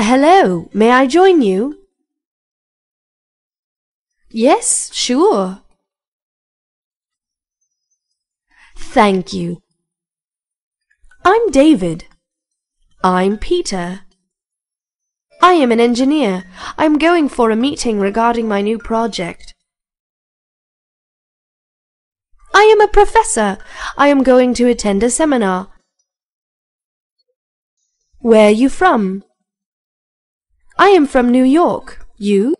Hello, may I join you? Yes, sure. Thank you. I'm David. I'm Peter. I am an engineer. I'm going for a meeting regarding my new project. I am a professor. I am going to attend a seminar. Where are you from? I am from New York. You?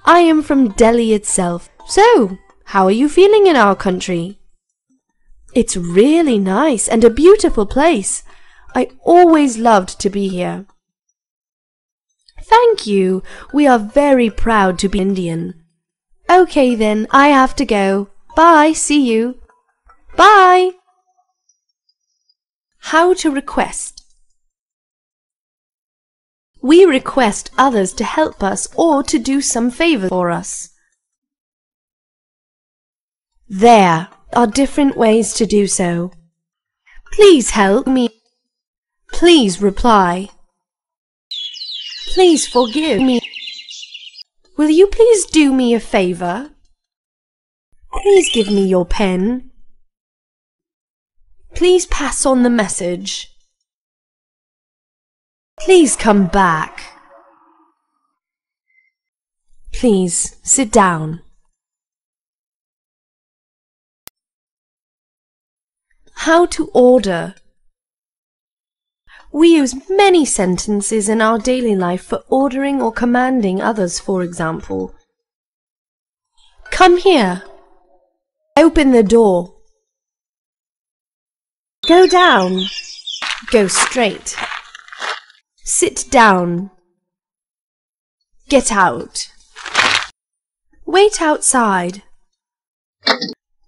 I am from Delhi itself. So, how are you feeling in our country? It's really nice and a beautiful place. I always loved to be here. Thank you. We are very proud to be Indian. Okay then, I have to go. Bye, see you. Bye. How to request. We request others to help us or to do some favor for us. There are different ways to do so. Please help me. Please reply. Please forgive me. Will you please do me a favor? Please give me your pen. Please pass on the message. Please come back. Please sit down. How to order. We use many sentences in our daily life for ordering or commanding others, for example. Come here. Open the door. Go down. Go straight. Sit down. Get out. Wait outside.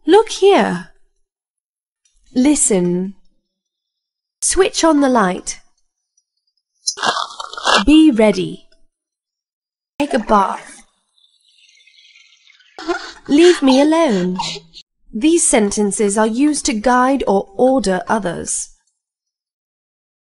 Look here. Listen. Switch on the light. Be ready. Take a bath. Leave me alone. These sentences are used to guide or order others.